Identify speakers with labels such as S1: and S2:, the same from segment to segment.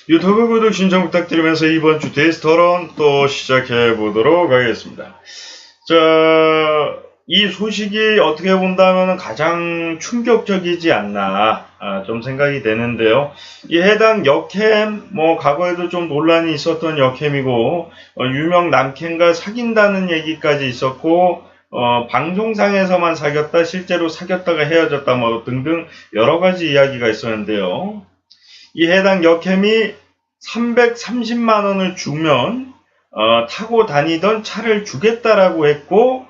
S1: 유튜브 구독 신청 부탁드리면서 이번 주 데이스 토론 또 시작해 보도록 하겠습니다. 자, 이 소식이 어떻게 본다면 가장 충격적이지 않나 좀 생각이 되는데요. 이 해당 역캠 과거에도 좀 논란이 있었던 역캠이고 유명 남캠과 사귄다는 얘기까지 있었고 방송상에서만 사귀었다 실제로 사귀었다가 헤어졌다 등등 여러 가지 이야기가 있었는데요. 이 해당 역캠이 330만 원을 주면 타고 다니던 차를 주겠다라고 했고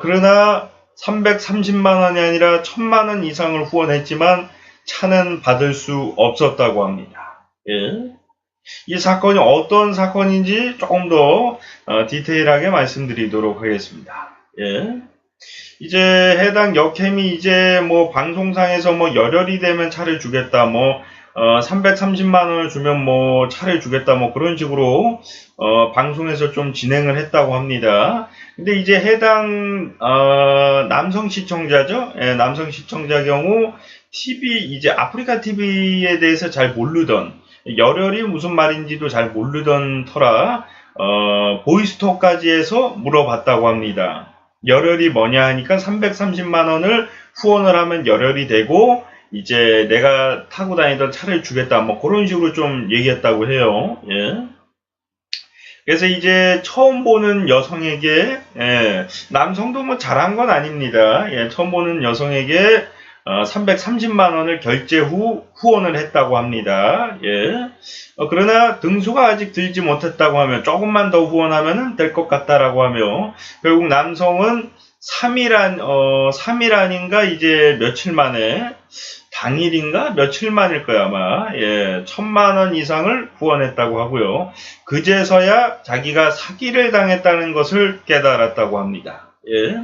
S1: 그러나 330만 원이 아니라 1000만 원 이상을 후원했지만 차는 받을 수 없었다고 합니다. 예. 이 사건이 어떤 사건인지 조금 더 디테일하게 말씀드리도록 하겠습니다. 예. 이제 해당 역캠이 이제 방송상에서 열혈이 되면 차를 주겠다 330만 원을 주면 차를 주겠다 그런 식으로 방송에서 좀 진행을 했다고 합니다. 근데 이제 해당 남성 시청자죠. 예, 남성 시청자 경우 TV 이제 아프리카 TV에 대해서 잘 모르던 열혈이 무슨 말인지도 잘 모르던 터라 보이스톡까지 해서 물어봤다고 합니다. 열혈이 뭐냐 하니까 330만 원을 후원을 하면 열혈이 되고 이제 내가 타고 다니던 차를 주겠다 그런 식으로 좀 얘기했다고 해요. 예. 그래서 이제 처음 보는 여성에게 남성도 잘한 건 아닙니다. 예, 처음 보는 여성에게 330만 원을 결제 후 후원을 했다고 합니다. 예. 그러나 등수가 아직 들지 못했다고 하면 조금만 더 후원하면 될 것 같다라고 하며 결국 남성은 3일 아닌가 이제 며칠 만에 당일인가 며칠 만일 거야 아마 1000만 원 이상을 후원했다고 하고요. 그제서야 자기가 사기를 당했다는 것을 깨달았다고 합니다. 예.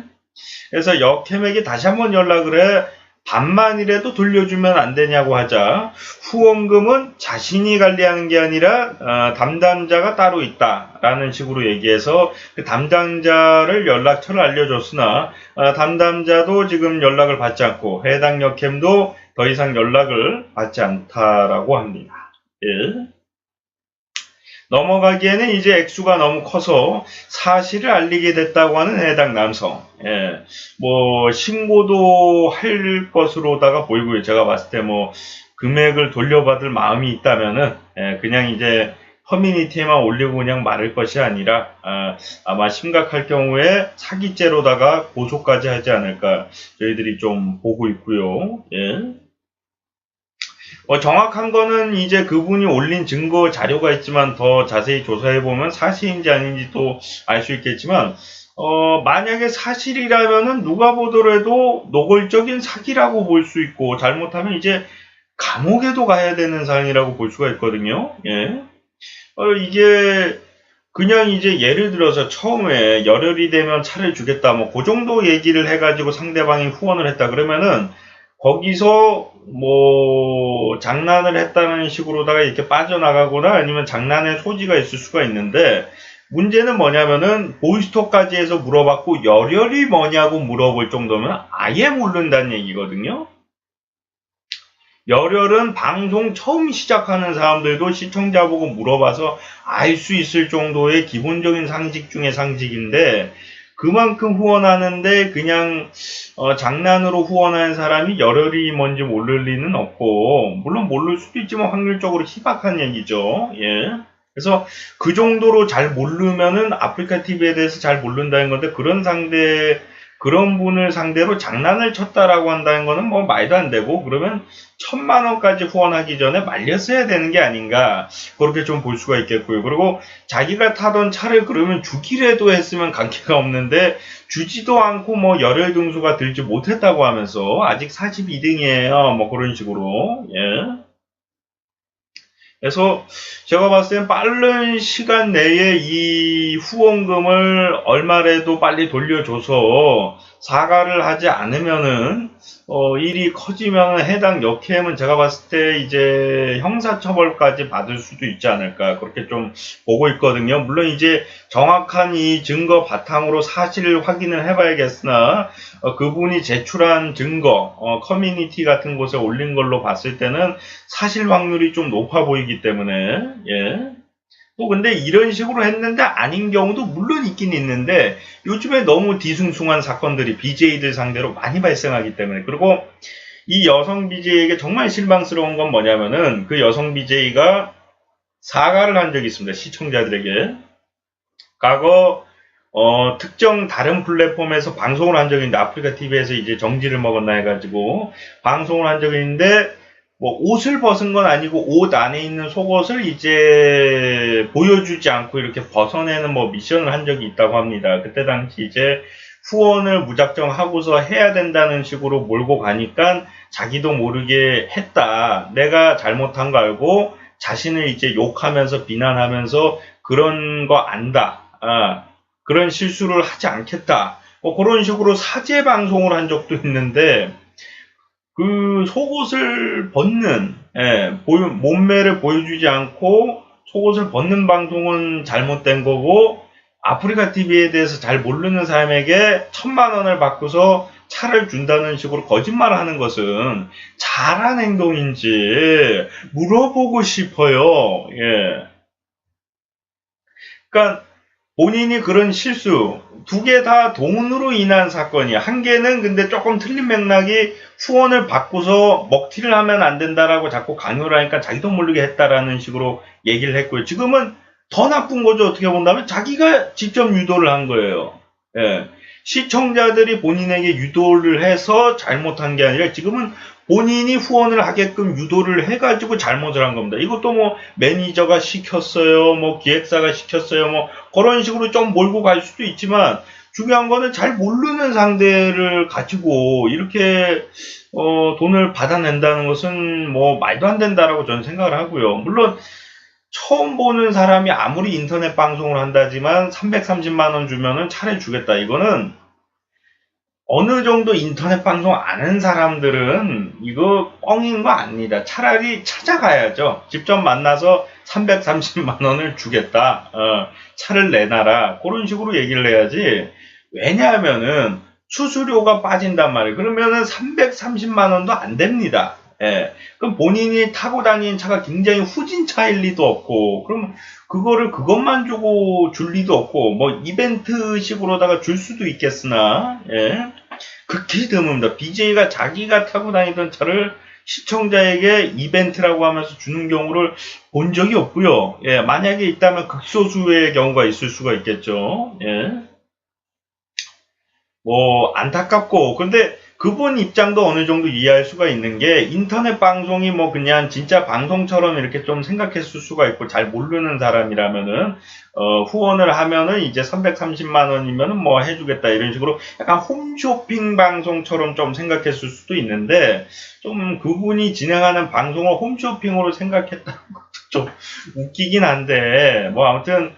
S1: 그래서 역캠에게 다시 한번 연락을 해 반만이라도 돌려주면 안 되냐고 하자 후원금은 자신이 관리하는 게 아니라 담당자가 따로 있다라는 식으로 얘기해서 그 담당자를 연락처를 알려줬으나 담당자도 지금 연락을 받지 않고 해당 역캠도 더 이상 연락을 받지 않다라고 합니다. 예. 넘어가기에는 이제 액수가 너무 커서 사실을 알리게 됐다고 하는 해당 남성. 예. 신고도 할 것으로다가 보이고요. 제가 봤을 때 금액을 돌려받을 마음이 있다면은, 그냥 이제 커뮤니티에만 올리고 그냥 말할 것이 아니라, 아마 심각할 경우에 사기죄로다가 고소까지 하지 않을까 저희들이 좀 보고 있고요. 예. 정확한 거는 이제 그분이 올린 증거 자료가 있지만 더 자세히 조사해보면 사실인지 아닌지 또 알 수 있겠지만, 만약에 사실이라면은 누가 보더라도 노골적인 사기라고 볼 수 있고, 잘못하면 이제 감옥에도 가야 되는 사안이라고 볼 수가 있거든요. 예. 이게, 그냥 이제 예를 들어서 처음에 열혈이 되면 차를 주겠다, 그 정도 얘기를 해가지고 상대방이 후원을 했다 그러면은, 거기서 장난을 했다는 식으로다가 이렇게 빠져나가거나 아니면 장난의 소지가 있을 수가 있는데 문제는 뭐냐면은 보이스톡까지 해서 물어봤고 열혈이 뭐냐고 물어볼 정도면 아예 모른다는 얘기거든요. 열혈은 방송 처음 시작하는 사람들도 시청자 보고 물어봐서 알 수 있을 정도의 기본적인 상식 중의 상식인데 그만큼 후원하는데 그냥 장난으로 후원하는 사람이 열혈이 뭔지 모를 리는 없고 물론 모를 수도 있지만 확률적으로 희박한 얘기죠. 예. 그래서 그 정도로 잘 모르면은 아프리카 TV에 대해서 잘 모른다는 건데 그런 분을 상대로 장난을 쳤다라고 한다는 거는 말도 안 되고 그러면 1000만 원까지 후원하기 전에 말렸어야 되는 게 아닌가 그렇게 좀 볼 수가 있겠고요. 그리고 자기가 타던 차를 그러면 주기라도 했으면 관계가 없는데 주지도 않고 열혈 등수가 들지 못했다고 하면서 아직 42등이에요. 그런 식으로. 예. 그래서 제가 봤을 땐 빠른 시간 내에 이 후원금을 얼마라도 빨리 돌려줘서 사과를 하지 않으면은 일이 커지면 해당 역행은 제가 봤을 때 이제 형사처벌까지 받을 수도 있지 않을까 그렇게 좀 보고 있거든요. 물론 이제 정확한 이 증거 바탕으로 사실 확인을 해봐야겠으나 그분이 제출한 증거 커뮤니티 같은 곳에 올린 걸로 봤을 때는 사실 확률이 좀 높아 보이기 때문에 예. 또 근데 이런 식으로 했는데 아닌 경우도 물론 있긴 있는데 요즘에 너무 뒤숭숭한 사건들이 BJ들 상대로 많이 발생하기 때문에 그리고 이 여성 BJ에게 정말 실망스러운 건 뭐냐면은 그 여성 BJ가 사과를 한 적이 있습니다. 시청자들에게. 과거 특정 다른 플랫폼에서 방송을 한 적이 있는데 아프리카 TV에서 이제 정지를 먹었나 해가지고 방송을 한 적이 있는데 뭐 옷을 벗은 건 아니고 옷 안에 있는 속옷을 이제 보여주지 않고 이렇게 벗어내는 뭐 미션을 한 적이 있다고 합니다. 그때 당시 이제 후원을 무작정 하고서 해야 된다는 식으로 몰고 가니까 자기도 모르게 했다. 내가 잘못한 거 알고 자신을 이제 욕하면서 비난하면서 그런 거 안다. 그런 실수를 하지 않겠다. 뭐 그런 식으로 사죄 방송을 한 적도 있는데 그 속옷을 벗는 몸매를 보여주지 않고 속옷을 벗는 방송은 잘못된 거고 아프리카 TV에 대해서 잘 모르는 사람에게 1000만 원을 받고서 차를 준다는 식으로 거짓말을 하는 것은 잘한 행동인지 물어보고 싶어요. 예. 그러니까 본인이 그런 실수 두 개 다 돈으로 인한 사건이야. 한 개는 근데 조금 틀린 맥락이 후원을 받고서 먹튀를 하면 안 된다라고 자꾸 강요를 하니까 자기도 모르게 했다라는 식으로 얘기를 했고요. 지금은 더 나쁜 거죠. 어떻게 본다면 자기가 직접 유도를 한 거예요. 예. 시청자들이 본인에게 유도를 해서 잘못한 게 아니라 지금은 본인이 후원을 하게끔 유도를 해가지고 잘못을 한 겁니다. 이것도 뭐 매니저가 시켰어요, 뭐 기획사가 시켰어요, 뭐 그런 식으로 좀 몰고 갈 수도 있지만 중요한 거는 잘 모르는 상대를 가지고 이렇게 돈을 받아낸다는 것은 뭐 말도 안 된다라고 저는 생각을 하고요. 물론 처음 보는 사람이 아무리 인터넷 방송을 한다지만 330만 원 주면은 차를 주겠다. 이거는 어느 정도 인터넷 방송 아는 사람들은 이거 뻥인 거 아닙니다. 차라리 찾아가야죠. 직접 만나서 330만 원을 주겠다. 차를 내놔라. 그런 식으로 얘기를 해야지. 왜냐하면은 수수료가 빠진단 말이에요. 그러면은 330만 원도 안 됩니다. 예. 그럼 본인이 타고 다니는 차가 굉장히 후진차일 리도 없고, 그럼 그거를 그것만 주고 줄 리도 없고, 뭐 이벤트식으로다가 줄 수도 있겠으나, 예. 극히 드뭅니다. BJ가 자기가 타고 다니던 차를 시청자에게 이벤트라고 하면서 주는 경우를 본 적이 없고요. 예, 만약에 있다면 극소수의 경우가 있을 수가 있겠죠. 예. 뭐 안타깝고 근데 그분 입장도 어느 정도 이해할 수가 있는 게 인터넷 방송이 뭐 그냥 진짜 방송처럼 이렇게 좀 생각했을 수가 있고 잘 모르는 사람이라면은 후원을 하면은 이제 330만 원이면은 뭐 해주겠다 이런 식으로 약간 홈쇼핑 방송처럼 좀 생각했을 수도 있는데 좀 그분이 진행하는 방송을 홈쇼핑으로 생각했다는 것도 좀 웃기긴 한데 뭐 아무튼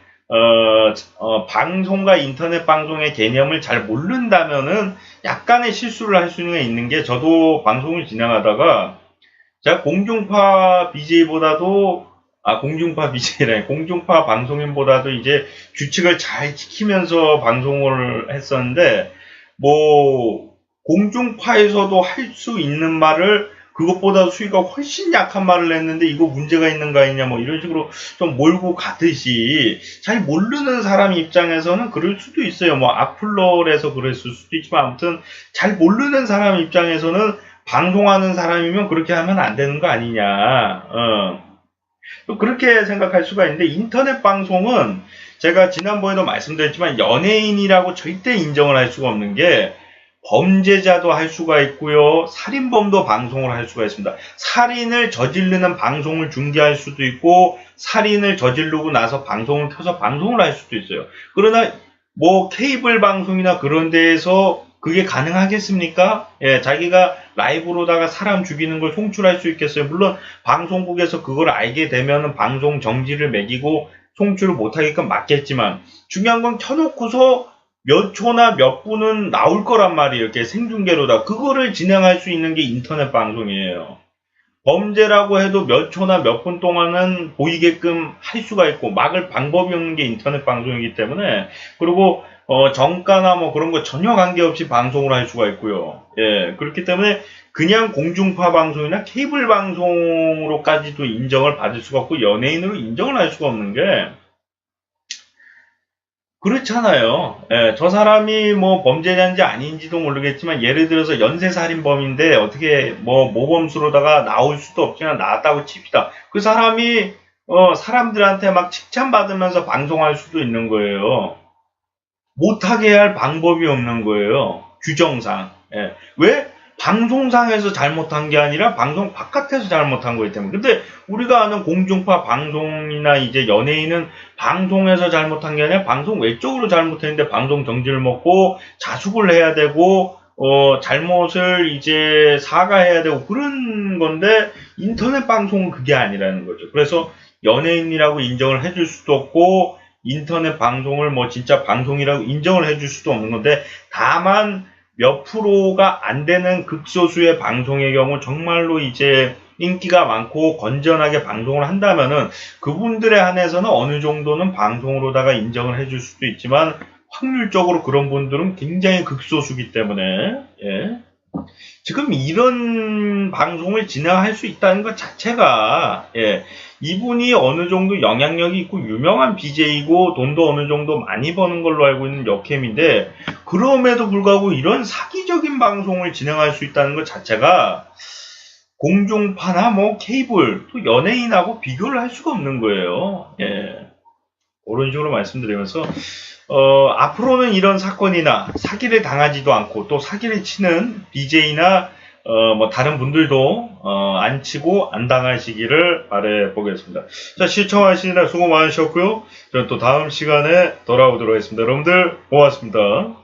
S1: 방송과 인터넷 방송의 개념을 잘 모른다면은 약간의 실수를 할 수는 있는 게 저도 방송을 진행하다가 제가 공중파 BJ보다도 공중파 BJ래 공중파 방송인보다도 이제 규칙을 잘 지키면서 방송을 했었는데 뭐 공중파에서도 할 수 있는 말을 그것보다 수위가 훨씬 약한 말을 했는데 이거 문제가 있는 거 아니냐 뭐 이런 식으로 좀 몰고 가듯이 잘 모르는 사람 입장에서는 그럴 수도 있어요. 뭐 악플러에서 그랬을 수도 있지만 아무튼 잘 모르는 사람 입장에서는 방송하는 사람이면 그렇게 하면 안 되는 거 아니냐. 또 그렇게 생각할 수가 있는데 인터넷 방송은 제가 지난번에도 말씀드렸지만 연예인이라고 절대 인정을 할 수가 없는 게 범죄자도 할 수가 있고요. 살인범도 방송을 할 수가 있습니다. 살인을 저지르는 방송을 중계할 수도 있고 살인을 저지르고 나서 방송을 켜서 방송을 할 수도 있어요. 그러나 뭐 케이블 방송이나 그런 데에서 그게 가능하겠습니까? 예, 자기가 라이브로다가 사람 죽이는 걸 송출할 수 있겠어요. 물론 방송국에서 그걸 알게 되면은 방송 정지를 매기고 송출을 못하게끔 막겠지만 중요한 건 켜놓고서 몇 초나 몇 분은 나올 거란 말이에요. 이렇게 생중계로다. 그거를 진행할 수 있는 게 인터넷 방송이에요. 범죄라고 해도 몇 초나 몇 분 동안은 보이게끔 할 수가 있고 막을 방법이 없는 게 인터넷 방송이기 때문에, 그리고 정가나 뭐 그런 거 전혀 관계없이 방송을 할 수가 있고요. 예, 그렇기 때문에 그냥 공중파 방송이나 케이블 방송으로까지도 인정을 받을 수가 없고 연예인으로 인정을 할 수가 없는 게 그렇잖아요. 예, 저 사람이 뭐 범죄자인지 아닌지도 모르겠지만 예를 들어서 연쇄살인범인데 어떻게 뭐 모범수로다가 나올 수도 없지만 나왔다고 칩시다. 그 사람이 사람들한테 막 칭찬받으면서 방송할 수도 있는 거예요. 못하게 할 방법이 없는 거예요. 규정상. 예. 왜? 방송상에서 잘못한 게 아니라 방송 바깥에서 잘못한 거기 때문에. 근데 우리가 아는 공중파 방송이나 이제 연예인은 방송에서 잘못한 게 아니라 방송 외적으로 잘못했는데 방송 정지를 먹고 자숙을 해야 되고 잘못을 이제 사과해야 되고 그런 건데 인터넷 방송은 그게 아니라는 거죠. 그래서 연예인이라고 인정을 해줄 수도 없고 인터넷 방송을 뭐 진짜 방송이라고 인정을 해줄 수도 없는 건데, 다만 몇 프로가 안 되는 극소수의 방송의 경우 정말로 이제 인기가 많고 건전하게 방송을 한다면은 그분들에 한해서는 어느 정도는 방송으로다가 인정을 해줄 수도 있지만 확률적으로 그런 분들은 굉장히 극소수기 때문에, 예. 지금 이런 방송을 진행할 수 있다는 것 자체가, 예, 이분이 어느 정도 영향력이 있고 유명한 BJ이고 돈도 어느 정도 많이 버는 걸로 알고 있는 역캠인데, 그럼에도 불구하고 이런 사기적인 방송을 진행할 수 있다는 것 자체가 공중파나 뭐 케이블 또 연예인하고 비교를 할 수가 없는 거예요. 예. 그런 식으로 말씀드리면서 앞으로는 이런 사건이나 사기를 당하지도 않고 또 사기를 치는 BJ나 뭐 다른 분들도 안 치고 안 당하시기를 바래 보겠습니다. 자, 시청하시느라 수고 많으셨고요. 저는 또 다음 시간에 돌아오도록 하겠습니다. 여러분들 고맙습니다.